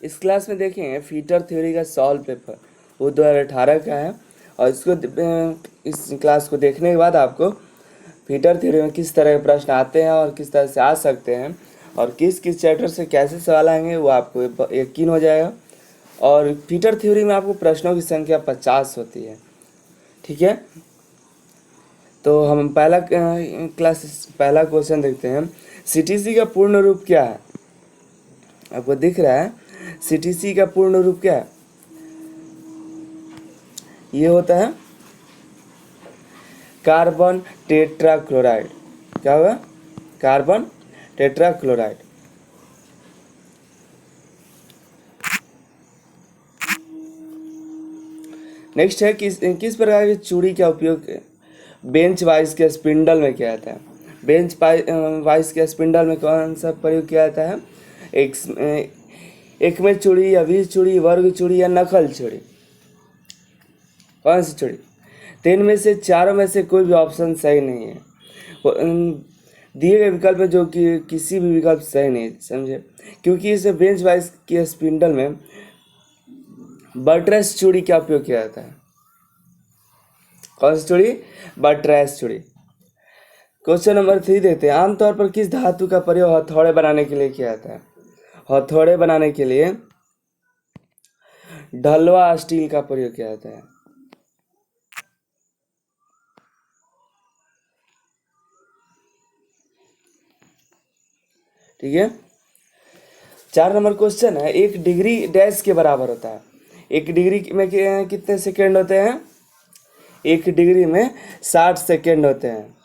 इस क्लास में देखेंगे फीटर थ्योरी का सॉल्व पेपर, वो 2018 का है। और इस क्लास को देखने के बाद आपको फीटर थ्योरी में किस तरह के प्रश्न आते हैं और किस तरह से आ सकते हैं और किस किस चैप्टर से कैसे सवाल आएंगे वो आपको यकीन हो जाएगा। और फीटर थ्योरी में आपको प्रश्नों की संख्या 50 होती है, ठीक है। तो हम पहला क्वेश्चन देखते हैं। सीटीसी का पूर्ण रूप क्या है? आपको दिख रहा है सीटीसी का पूर्ण रूप क्या है? ये होता है कार्बन टेट्राक्लोराइड। क्या होगा? Carbon tetrachloride. नेक्स्ट है किस प्रकार की चूड़ी का उपयोग बेंच वाइज के स्पिंडल में किया जाता है? बेंच वाइज के स्पिंडल में कौन सा प्रयोग किया जाता है? एक में चूड़ी या 20 चूड़ी, वर्ग चूड़ी या नकल चूड़ी? कौन सी चूड़ी? 3 में से चारों में से कोई भी ऑप्शन सही नहीं है। दिए गए विकल्प में जो कि किसी भी विकल्प सही नहीं, समझे? क्योंकि इस बेंच वाइज के स्पिंडल में बटरेस चूड़ी का उपयोग किया जाता है। कौन सी चूड़ी? बटरेस चूड़ी। क्वेश्चन नंबर 3 देखते हैं। आमतौर पर किस धातु का प्रयोग हथौड़े बनाने के लिए किया जाता है? हथौड़े बनाने के लिए ढलवा स्टील का प्रयोग किया जाता है। ठीक है। 4 नंबर क्वेश्चन है। 1 डिग्री डैश के बराबर होता है। 1 डिग्री में कितने सेकेंड होते हैं? 1 डिग्री में 60 सेकेंड होते हैं।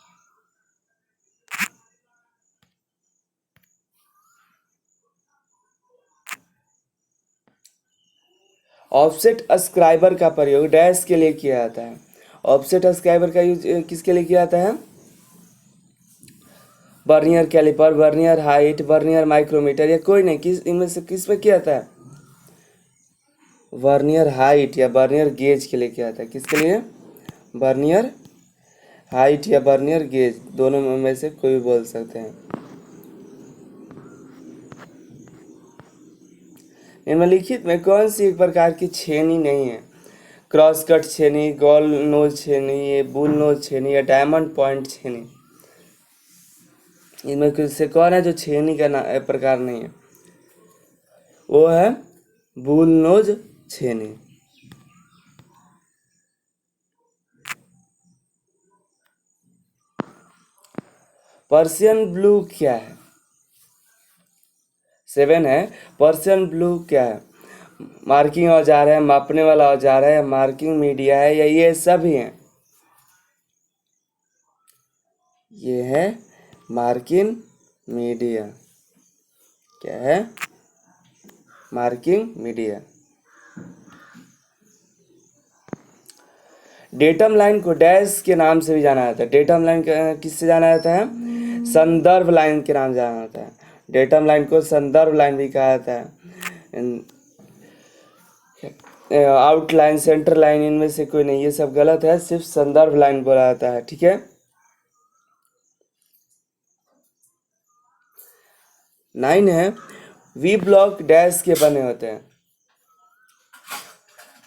ऑफसेट अस्क्राइबर का प्रयोग डैश के लिए किया जाता है। ऑफसेट अस्क्राइबर का यूज किसके लिए किया जाता है? Vernier caliper, vernier height, vernier micrometer या कोई नहीं, किस इनमें से किस पे किया जाता है? वर्नियर हाइट या वर्नियर गेज के लिए किया जाता है। किसके लिए? वर्नियर हाइट या वर्नियर गेज, दोनों में से कोई भी बोल सकते हैं। निम्नलिखित में कौन सी एक प्रकार की छेनी नहीं है? क्रॉस कट छेनी, गोल नोज छेनी, बुल नोज छेनी या डायमंड पॉइंट छेनी? इनमें से कौन है जो छेनी का प्रकार नहीं है? वो है बुल नोज छेनी। पर्शियन ब्लू क्या है? 7 है। पर्शियन ब्लू क्या है? मार्किंग औजार है, मापने वाला औजार है, मार्किंग मीडिया है या ये सभी हैं? ये है मार्किंग मीडिया। क्या है? Marking media. डेटम लाइन को डैश के नाम से भी जाना जाता है। डेटम लाइन किससे जाना जाता है? संदर्भ लाइन के नाम जाना जाता है। डेटम लाइन को संदर्भ लाइन भी कहा जाता है। आउटलाइन, सेंटर लाइन, इनमें से कोई नहीं, ये सब गलत है, सिर्फ संदर्भ लाइन बोला जाता है। ठीक है। 9 है। वी ब्लॉक डैश के बने होते हैं।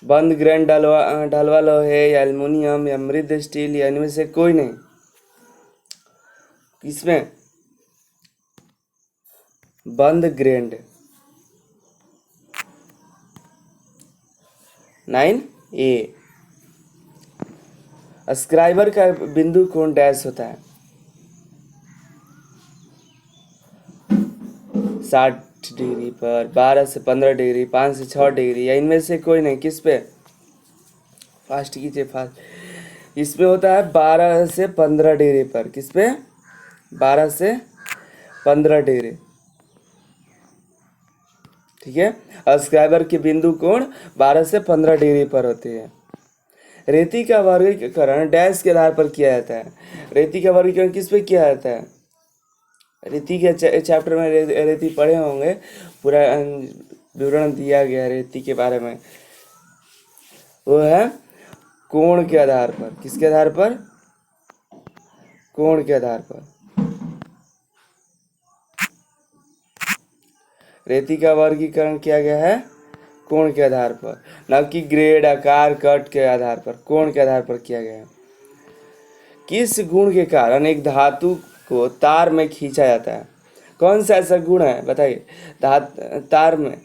बंद ग्रेन ढलवा लोहे या एल्युमिनियम या मृद स्टील या इनमें से कोई नहीं। किसमें? बंद ग्रेन्ड। 9 ए। स्क्राइबर का बिंदु कोण डैश होता है? 60 डिग्री पर, 12 से 15 डिग्री, 5 से 6 डिग्री या इनमें से कोई नहीं। किस पे? फास्ट कीजिए, फास्ट। इसमें होता है 12 से 15 डिग्री पर। किस पे? 12 से 15 डिग्री। ठीक है। स्क्राइबर की बिंदु कोण 12 से 15 डिग्री पर होती है। रेती का वर्गीकरण डैश के आधार पर किया जाता है। रेती का वर्गीकरण किस पे किया जाता है? रेती के चैप्टर में रेती पढ़े होंगे, पूरा विवरण दिया गया है रेती के बारे में। वो है कोण के आधार पर। किसके आधार पर? कोण के आधार पर। रेती का वर्गीकरण किया गया है कोण के आधार पर, न कि ग्रेड, आकार, कट के आधार पर, कोण के आधार पर किया गया है। किस गुण के कारण एक धातु को तार में खींचा जाता है? कौन सा ऐसा गुण है बताइए? तार में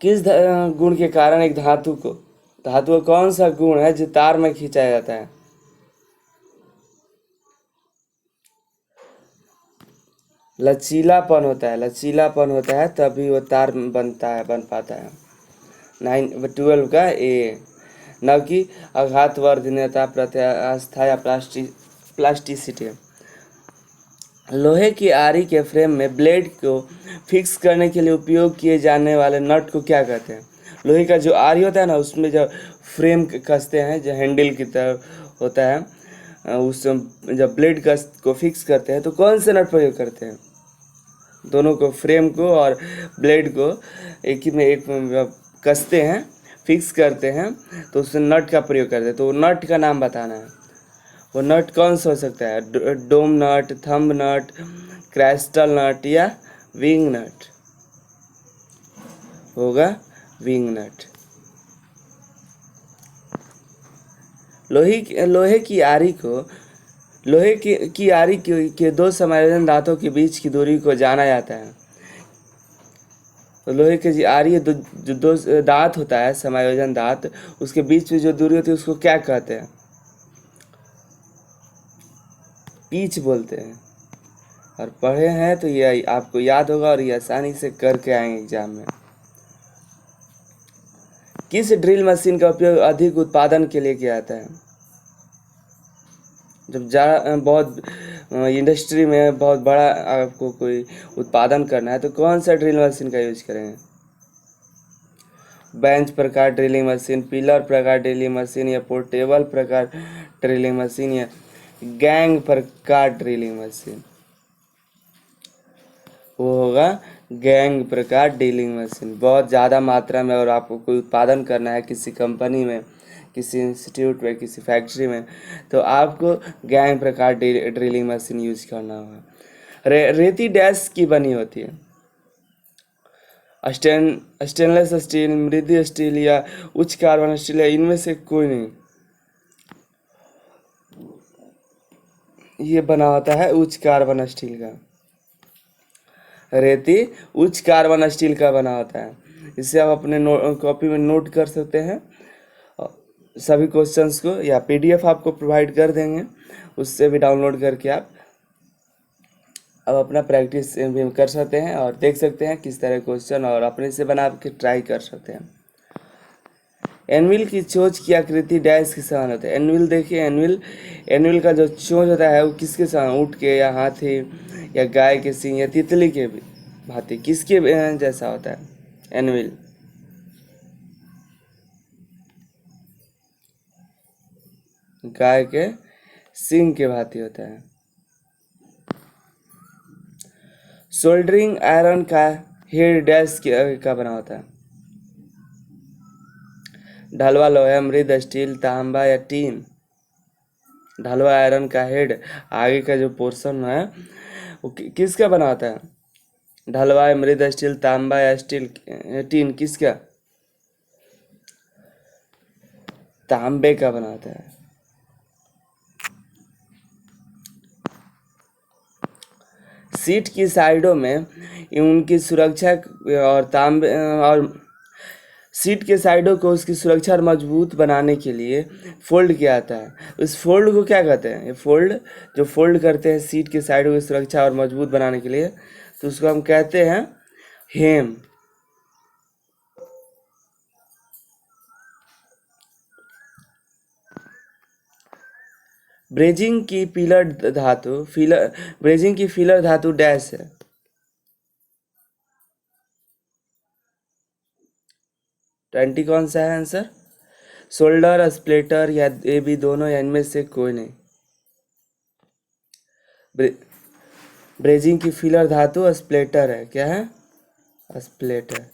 किस गुण के कारण एक धातु का कौन सा गुण है जो तार में खींचा जाता है? लचीलापन होता है तभी वो तार बन पाता है। 12 का ए। न कि आघातवर्धनीयता, प्रत्यास्था या प्लास्टिसिटी। लोहे की आरी के फ्रेम में ब्लेड को फिक्स करने के लिए उपयोग किए जाने वाले नट को क्या कहते हैं? लोहे का जो आरी होता है ना, उसमें जब फ्रेम कसते हैं, जो हैंडल की तरह होता है, उस जब ब्लेड को फिक्स करते हैं तो कौन से नट प्रयोग करते हैं? दोनों को, फ्रेम को और ब्लेड को एक ही में कसते हैं, फिक्स करते हैं, तो उससे नट का प्रयोग करते हैं। तो नट का नाम बताना है। वो नट कौन सा हो सकता है? डोम नट, थंब नट, क्राइस्टल नट या विंग नट? होगा विंग नट। लोहे की आरी के दो समायोजन दांतों के बीच की दूरी को जाना जाता है। तो लोहे की जो आरी जो दो दांत होता है, समायोजन दांत, उसके बीच में जो दूरी होती है उसको क्या कहते हैं? पीच बोलते हैं। और पढ़े हैं तो ये आपको याद होगा और ये आसानी से करके आएंगे एग्जाम में। किस ड्रिल मशीन का उपयोग अधिक उत्पादन के लिए किया जाता है? जब बहुत इंडस्ट्री में बहुत बड़ा आपको कोई उत्पादन करना है तो कौन सा ड्रिल मशीन का यूज करेंगे? बेंच प्रकार ड्रिलिंग मशीन, पिलर प्रकार ड्रिलिंग मशीन या पोर्टेबल प्रकार ड्रिलिंग मशीन या गैंग प्रकार ड्रिलिंग मशीन? वो होगा गैंग प्रकार ड्रिलिंग मशीन। बहुत ज़्यादा मात्रा में और आपको कोई उत्पादन करना है किसी कंपनी में, किसी इंस्टीट्यूट में, किसी फैक्ट्री में, तो आपको गैंग प्रकार ड्रिलिंग मशीन यूज करना होगा। रेती डैश की बनी होती है? स्टेनलेस स्टील, मृदी स्टील या उच्च कार्बन स्टील या इनमें से कोई नहीं। ये बना होता है उच्च कार्बन स्टील का। रेती उच्च कार्बन स्टील का बना होता है। इसे आप अपने कॉपी में नोट कर सकते हैं। सभी क्वेश्चंस को या पीडीएफ आपको प्रोवाइड कर देंगे, उससे भी डाउनलोड करके आप अब अपना प्रैक्टिस भी कर सकते हैं और देख सकते हैं किस तरह क्वेश्चन, और अपने से बना के ट्राई कर सकते हैं। एनविल की चोंच की आकृति डैश के समान होता है? एनविल देखिए, एनविल का जो चोंच होता है वो किसके समान? ऊँट के या हाथी या गाय के सींग या तितली के भांति किसके जैसा होता है एनविल? गाय के सींग के भांति होता है। सोल्डरिंग आयरन का हेड डैश का बना होता है? ढलवा लोहा, मृद स्टील, तांबा या टीन? ढलवा आयरन का हेड, आगे का जो पोर्शन है वो किसका बना होता है? ढलवा, मृद स्टील, तांबा या स्टील टीन किसका? तांबे का बना होता है। सीट की साइडों में उनकी सुरक्षा और सीट के साइडों को उसकी सुरक्षा और मजबूत बनाने के लिए फोल्ड किया जाता है। उस फोल्ड को क्या कहते हैं? ये जो फोल्ड करते हैं सीट के साइडों की सुरक्षा और मजबूत बनाने के लिए, तो उसको हम कहते हैं हेम। ब्रेजिंग की फिलर धातु डैश है? 20 कौन सा है आंसर? शोल्डर, स्प्लिटर या ये भी दोनों या इनमें से कोई नहीं। ब्रेजिंग की फिलर धातु स्प्लिटर है। क्या है? स्प्लिटर।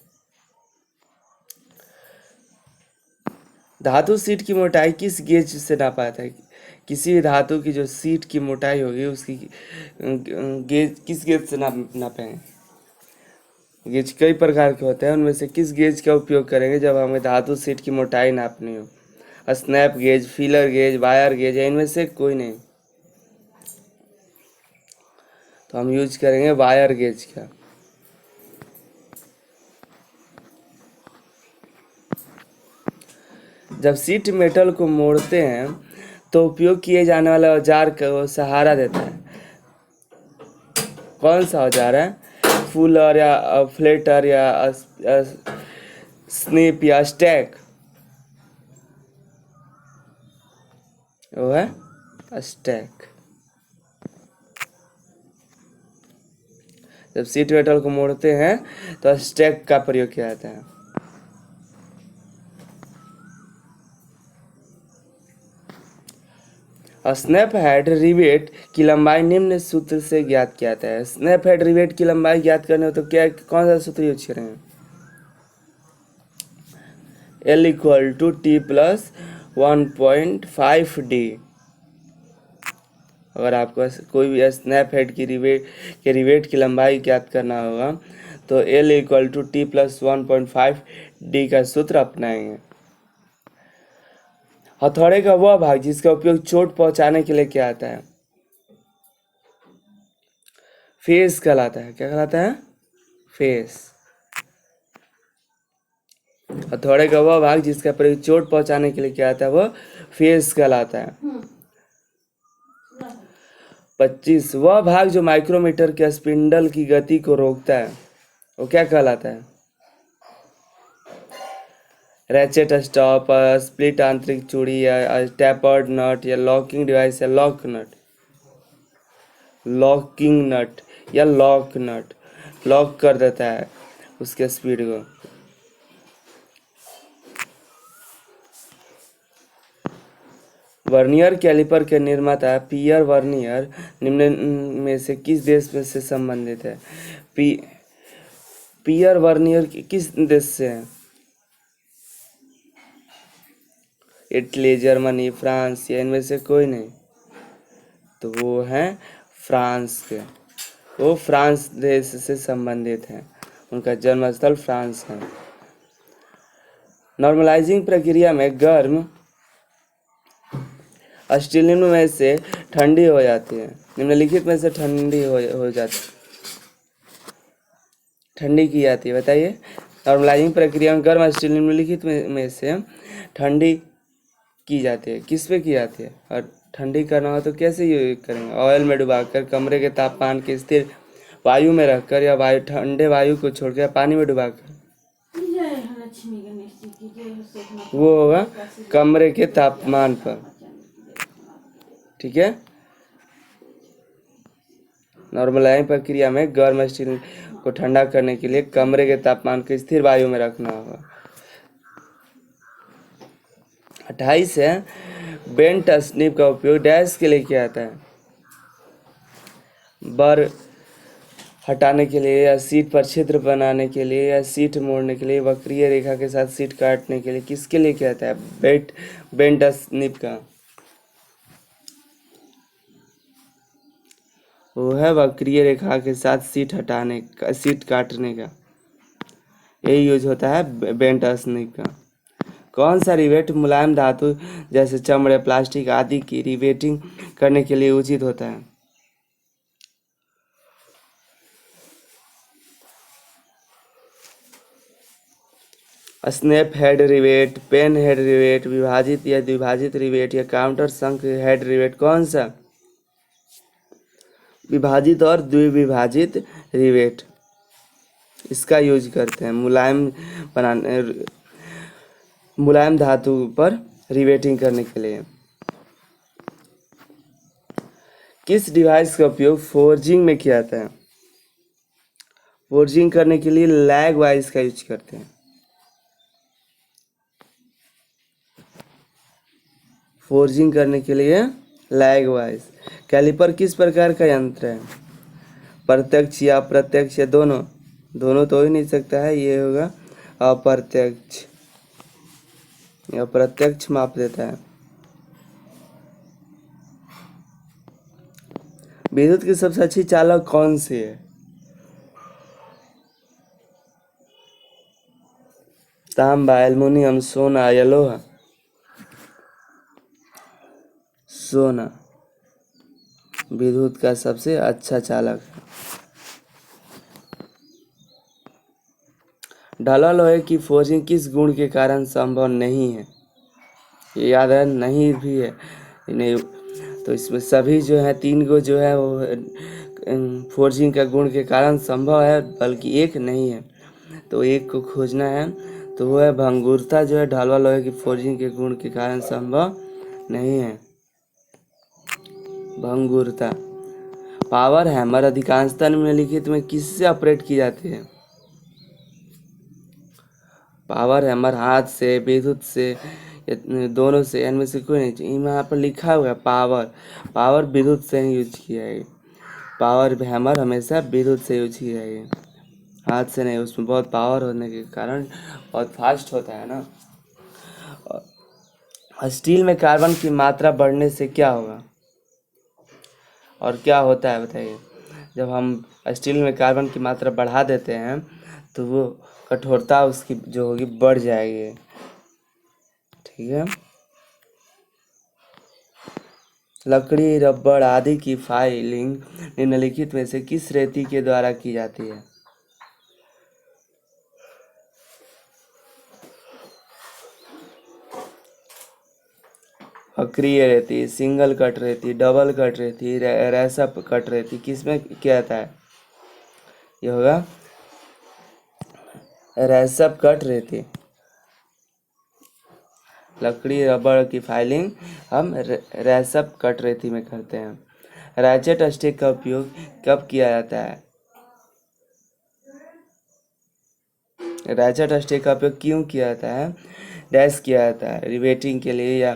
धातु सीट की मोटाई किस गेज से नापा जाता है? किसी भी धातु की जो सीट की मोटाई होगी उसकी गेज किस गेज से नापेंगे? गेज कई प्रकार के होते हैं, उनमें से किस गेज का उपयोग करेंगे जब हमें धातु शीट की मोटाई नापनी हो? Snap gauge, feeler gauge, wire gauge है, इनमें से कोई नहीं। तो हम यूज करेंगे वायर गेज का। जब शीट मेटल को मोड़ते हैं तो उपयोग किए जाने वाले औजार को सहारा देता है। कौन सा औजार है? फुलर या फ्लेटर या स्निप या स्टैक? वो है स्टैक। जब शीट मेटल को मोड़ते हैं तो स्टैक का प्रयोग किया जाता है। स्नैप हेड रिवेट की लंबाई निम्न सूत्र से ज्ञात किया जाता है। स्नैप हेड रिवेट की लंबाई ज्ञात करने हो तो क्या कौन सा सूत्र यूज करेंगे? L equal to T plus 1.5D। अगर आपको कोई भी स्नैप हेड की रिवेट की लंबाई ज्ञात करना होगा तो L equal to T plus 1.5D का सूत्र अपनाएंगे। हथौड़े का वह भाग जिसका उपयोग चोट पहुंचाने के लिए किया जाता है, फेस कहलाता है। क्या कहलाता है? फेस। हथौड़े का वह भाग जिसका प्रयोग चोट पहुंचाने के लिए किया जाता है वह फेस कहलाता है। 25 वह भाग जो माइक्रोमीटर के स्पिंडल की गति को रोकता है वो क्या कहलाता है? रैचेट स्टॉप, स्प्लिट आंतरिक चूड़ी या टैपर्ड नट या लॉकिंग डिवाइस या लॉकिंग नट या लॉक नट लॉक कर देता है उसके स्पीड को। वर्नियर कैलिपर के निर्माता पियर वर्नियर निम्न में से किस देश में से संबंधित है? पियर वर्नियर किस देश से है? इटली, जर्मनी, फ्रांस या इनमें से कोई नहीं। तो वो है फ्रांस के। वो फ्रांस देश से संबंधित है, उनका जन्म स्थल फ्रांस है। नॉर्मलाइजिंग प्रक्रिया में गर्म स्टील निम्न में से ठंडी हो जाती है। निम्नलिखित में से ठंडी हो जाती ठंडी की जाती है, बताइए। नॉर्मलाइजिंग प्रक्रिया में गर्म स्टील निम्नलिखित में से ठंडी की जाती है। किस पे की जाती है? और ठंडी करना हो तो कैसे यूज करेंगे? ऑयल में डुबाकर, कमरे के तापमान के स्थिर वायु में रखकर या ठंडे वायु को छोड़कर पानी में डुबाकर। वो होगा कमरे के तापमान पर। ठीक है। नॉर्मलाइजिंग प्रक्रिया में गर्म स्टील को ठंडा करने के लिए कमरे के तापमान को स्थिर वायु में रखना होगा। 28 है बेंट स्निप का उपयोग डैश के लिए किया जाता है? बर हटाने के लिए या सीट पर छिद्र बनाने के लिए या सीट मोड़ने के लिए, वक्रीय रेखा के साथ सीट काटने के लिए, किसके लिए किया जाता है बेंट स्निप का? वो है वक्रीय रेखा के साथ सीट हटाने का, सीट काटने का। यही यूज होता है बेंट स्निप का। कौन सा रिवेट मुलायम धातु जैसे चमड़े, प्लास्टिक आदि की रिवेटिंग करने के लिए उचित होता है? Snap head rivet, pan head rivet, विभाजित या द्विभाजित रिवेट या काउंटर संक हेड रिवेट। कौन सा? विभाजित और द्विविभाजित रिवेट इसका यूज करते हैं मुलायम धातु पर रिवेटिंग करने के लिए। किस डिवाइस का उपयोग फोर्जिंग में किया जाता है? फोर्जिंग करने के लिए लैग वाइज का यूज करते हैं। फोर्जिंग करने के लिए लैग वाइज। कैलिपर किस प्रकार का यंत्र है? प्रत्यक्ष या अप्रत्यक्ष या दोनों? दोनों तो हो ही नहीं सकता है, ये होगा अप्रत्यक्ष। या प्रत्यक्ष माप देता है। विद्युत की सबसे अच्छी चालक कौन सी है? तांबा, एल्युमिनियम, सोना या लोहा। सोना विद्युत का सबसे अच्छा चालक है। ढलवा लोहे की फोर्जिंग किस गुण के कारण संभव नहीं है? ये याद है, नहीं भी है नहीं। तो इसमें सभी जो है 3 गो जो है वो फोर्जिंग का गुण के कारण संभव है, बल्कि एक नहीं है। तो एक को खोजना है, तो वो है भंगुरता जो है ढलवा लोहे की फोर्जिंग के गुण के कारण संभव नहीं है। भंगुरता। पावर हैमर अधिकांशतः निम्नलिखित में किससे ऑपरेट की जाती है? पावर हैमर हाथ से, विद्युत से, दोनों से, इनमें से कोई नहीं। यहाँ पर लिखा हुआ है पावर। पावर विद्युत से ही यूज किया है। पावर हैमर हमेशा विद्युत से यूज किया है, हाथ से नहीं। उसमें बहुत पावर होने के कारण बहुत फास्ट होता है ना। स्टील में कार्बन की मात्रा बढ़ने से क्या होगा और क्या होता है बताइए? जब हम स्टील में कार्बन की मात्रा बढ़ा देते हैं तो वो कठोरता उसकी जो होगी बढ़ जाएगी। ठीक है। लकड़ी, रबड़ आदि की फाइलिंग निम्नलिखित में से किस रेती के द्वारा की जाती है? अक्रिय रेती, सिंगल कट रेती, डबल कट रेती, रैसप कट रेती, किसमें क्या आता है? ये होगा रैसप कट रेती। लकड़ी रबड़ की फाइलिंग हम रैसप कट रेती में करते हैं। रैचेट स्टिक का उपयोग कब किया जाता है? रैचेट स्टिक का उपयोग क्यों किया जाता है? डैश किया जाता है रिवेटिंग के लिए या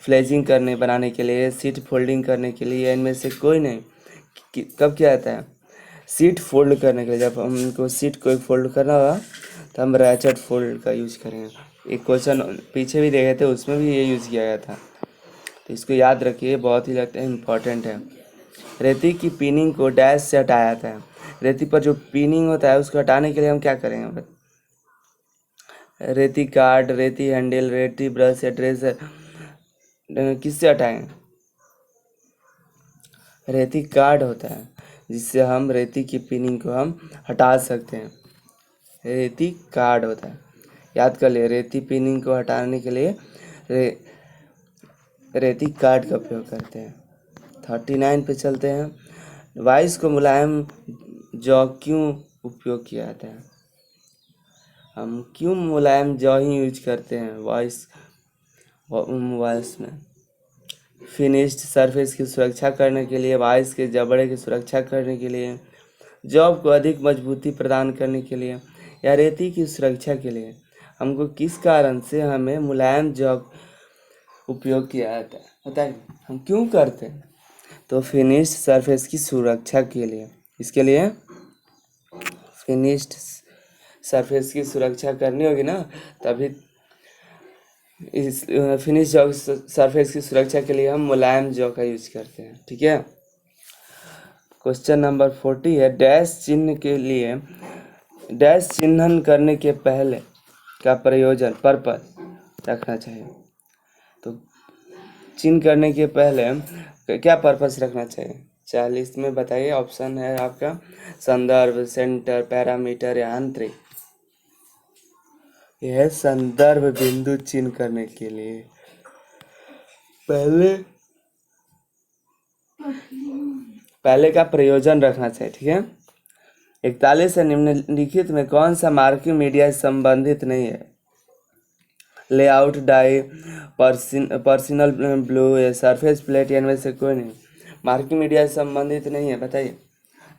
फ्लेजिंग करने बनाने के लिए, सीट फोल्डिंग करने के लिए, इनमें से कोई नहीं। कब किया जाता है? सीट फोल्ड करने के लिए। जब हमको सीट को फोल्ड करना होगा तो हम रैचेट फोल्ड का यूज करेंगे। एक क्वेश्चन पीछे भी देखे थे, उसमें भी ये यूज किया गया था, तो इसको याद रखिए, बहुत ही लगता है इम्पोर्टेंट है। रेती की पिनिंग को डैश से हटाया जाता है। रेती पर जो पिनिंग होता है उसको हटाने के लिए हम क्या करेंगे? रेती कार्ड, रेती हैंडल, रेती ब्रश या ट्रेसर, किससे हटाएं? रेती कार्ड होता है जिससे हम रेती की पिनिंग को हम हटा सकते हैं। रेती कार्ड होता है, याद कर लिए। रेती पिनिंग को हटाने के लिए रेती कार्ड का उपयोग करते हैं। 39 पे चलते हैं। वाइस को मुलायम जौ क्यों उपयोग किया जाता है? हम क्यों मुलायम जौ ही यूज करते हैं वॉइस में? फिनिश्ड सरफेस की सुरक्षा करने के लिए, वॉइस के जबड़े की सुरक्षा करने के लिए, जॉब को अधिक मजबूती प्रदान करने के लिए, या रेती की सुरक्षा के लिए। हमको किस कारण से हमें मुलायम जॉब उपयोग किया जाता है बताइए? हम क्यों करते हैं? तो फिनिश्ड सरफेस की सुरक्षा के लिए। इसके लिए फिनिश्ड सरफेस की सुरक्षा करनी होगी ना, तभी इस फिनिश जॉ सरफेस की सुरक्षा के लिए हम मुलायम जॉ का यूज करते हैं। ठीक है। क्वेश्चन नंबर 40 है, डैश चिन्ह के लिए डैश चिन्हन करने के पहले का प्रयोजन पर्पस रखना चाहिए। तो चिन्ह करने के पहले क्या पर्पस रखना चाहिए? 40 में बताइए। ऑप्शन है आपका संदर्भ, सेंटर, पैरामीटर या आंतरिक। यह है संदर्भ बिंदु चिन्ह करने के लिए पहले का प्रयोजन रखना चाहिए। ठीक है। 41 से निम्नलिखित में कौन सा मार्किंग मीडिया संबंधित नहीं है? लेआउट, डाई, पर्सनल ब्लू या सरफेस प्लेट, इनमें से कोई नहीं। मार्किंग मीडिया संबंधित नहीं है बताइए?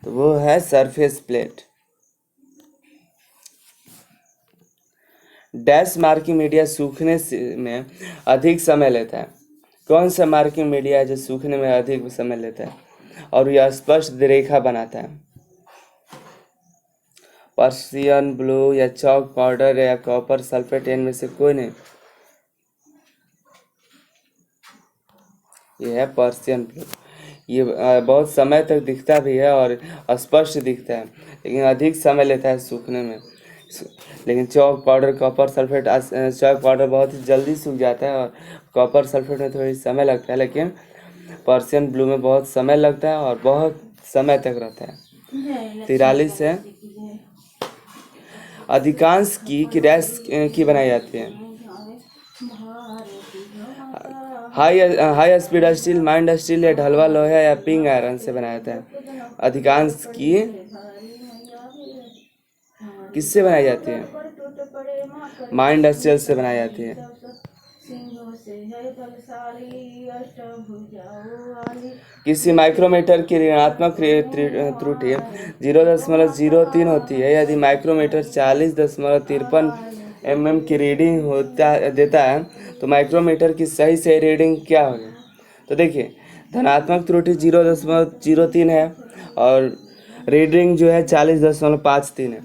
तो वो है surface plate. Dash marking media सूखने में अधिक समय लेता है। कौन सा मार्किंग मीडिया है जो सूखने में अधिक समय लेता है और यह स्पष्ट रेखा बनाता है? पर्सियन ब्लू या चॉक पाउडर या कॉपर सल्फेट, इनमें से कोई नहीं। ये है पर्सियन ब्लू। ये बहुत समय तक दिखता भी है और स्पष्ट दिखता है, लेकिन अधिक समय लेता है सूखने में। लेकिन chalk powder copper sulphate chalk powder बहुत ही जल्दी सूख जाता है और कॉपर सल्फेट में थोड़ी समय लगता है, लेकिन पर्शियन ब्लू में बहुत समय लगता है और बहुत समय तक रहता है। 43 है, अधिकांश की डैश की बनाई जाती है। High speed steel, mind steel या ढलवा लोहा या पिंग आयरन से बनाया जाता है। अधिकांश की किससे बनाई जाती है? माइंड स्टील से बनाई जाती है। किसी माइक्रोमीटर की ऋणात्मक त्रुटि 0.03 होती है यदि माइक्रोमीटर 40.53 mm की रीडिंग देता है तो माइक्रोमीटर की सही से रीडिंग क्या होगी? तो देखिए, धनात्मक त्रुटि 0.03 है और रीडिंग जो है 40.53 है,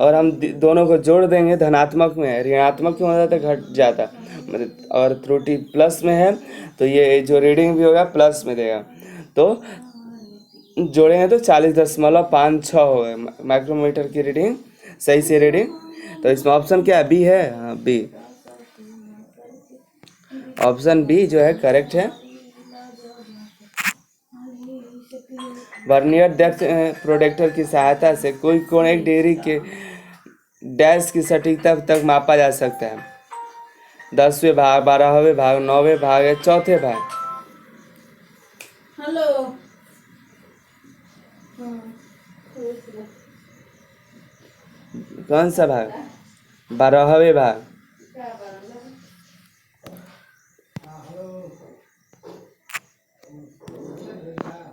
और हम दोनों को जोड़ देंगे। धनात्मक में है, ऋणात्मक में होता तो घट जाता, और त्रुटि प्लस में है तो ये जो रीडिंग भी होगा प्लस में देगा, तो जोड़ेंगे तो 40.56 होगा माइक्रोमीटर की रीडिंग, सही से रीडिंग। तो इसमें ऑप्शन क्या है? बी है। हाँ, बी, ऑप्शन बी जो है करेक्ट है। वर्नियर डेप्थ प्रोडक्टर की सहायता से कोई कोण एक डिग्री के डैश की सटीकता तक मापा जा सकता है। 10वें भाग, 12वें भाग, 9वें भाग या चौथे भाग? हेलो, कौन सा भाग? 12वें भाग।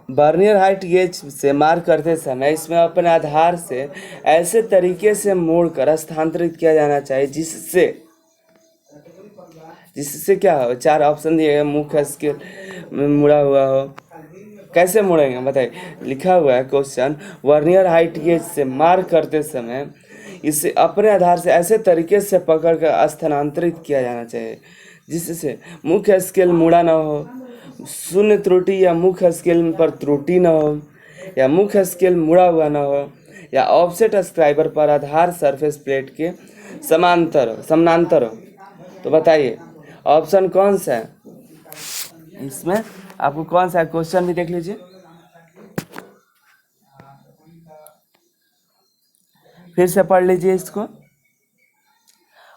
वर्नियर हाइट गेज से मार्क करते समय इसमें अपने आधार से ऐसे तरीके से मोड़कर स्थानांतरित किया जाना चाहिए जिससे क्या हो? 4 ऑप्शन दिए गए। मुख्य स्केल में मुड़ा हुआ हो। कैसे मुड़ेंगे बताइए? लिखा हुआ है क्वेश्चन, वर्नियर हाइट गेज से मार्क करते समय इसे अपने आधार से ऐसे तरीके से पकड़कर स्थानांतरित किया जाना चाहिए जिससे मुख्य स्केल मुड़ा न हो, शून्य त्रुटि या मुख्य स्केल पर त्रुटि न हो, या मुख्य स्केल मुड़ा हुआ न हो, या ऑफसेट स्क्राइबर पर आधार सरफेस प्लेट के समानांतर हो। तो बताइए ऑप्शन कौन सा है इसमें? आपको कौन सा क्वेश्चन भी देख लीजिए, फिर से पढ़ लीजिए इसको,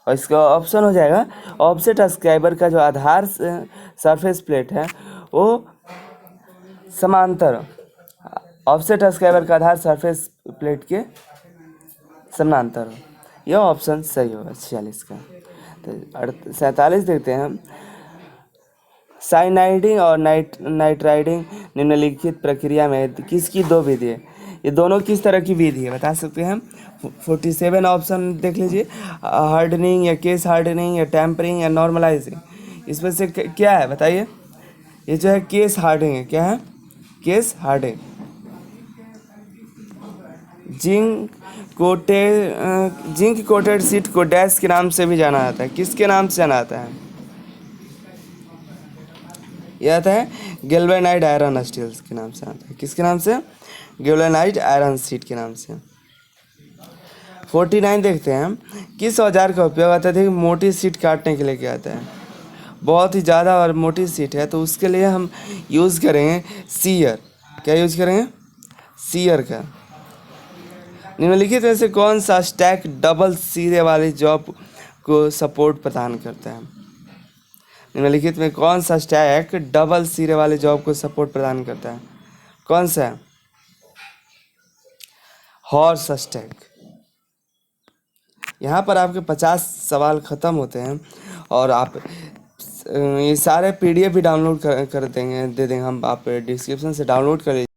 और इसका ऑप्शन हो जाएगा ऑफसेट स्क्राइबर का जो आधार सरफेस प्लेट है वो समांतर, ऑफसेट स्क्राइबर का आधार सरफेस प्लेट के समानांतर हो। यह ऑप्शन सही होगा 46 का। तो 47 देखते हैं हम। साइनाइडिंग और नाइट्राइडिंग निम्नलिखित प्रक्रिया में किसकी 2 विधि है? ये दोनों किस तरह की विधि है बता सकते हैं हम? 47 ऑप्शन देख लीजिए, हार्डनिंग या केस हार्डनिंग या टेम्परिंग या नॉर्मलाइजिंग। इसमें से क्या है बताइए? ये जो है केस हार्डनिंग है। क्या है? Case hardening. Zinc coated sheet को डैश के नाम से भी जाना जाता है। किसके नाम से जाना जाता है? यह आता है गैल्वेनाइड आयरन स्टील के नाम से आता है। किसके नाम से? गैल्वेनाइड आयरन शीट के नाम से। 49 देखते हैं हम। किस औजार का उपयोग अत्यधिक मोटी शीट काटने के लिए किया जाता है? बहुत ही ज़्यादा और मोटी शीट है तो उसके लिए हम यूज़ करेंगे सीयर। क्या यूज करेंगे? सीयर का। निम्नलिखित में से कौन सा स्टैक डबल सिरे वाली जॉब को सपोर्ट प्रदान करता है? निम्नलिखित में कौन सा स्टैक डबल सिरे वाले जॉब को सपोर्ट प्रदान करता है? कौन सा है? Horse stack. यहाँ पर आपके 50 सवाल ख़त्म होते हैं और आप ये सारे PDF भी डाउनलोड कर देंगे, दे देंगे हम। आप डिस्क्रिप्शन से डाउनलोड कर लीजिए।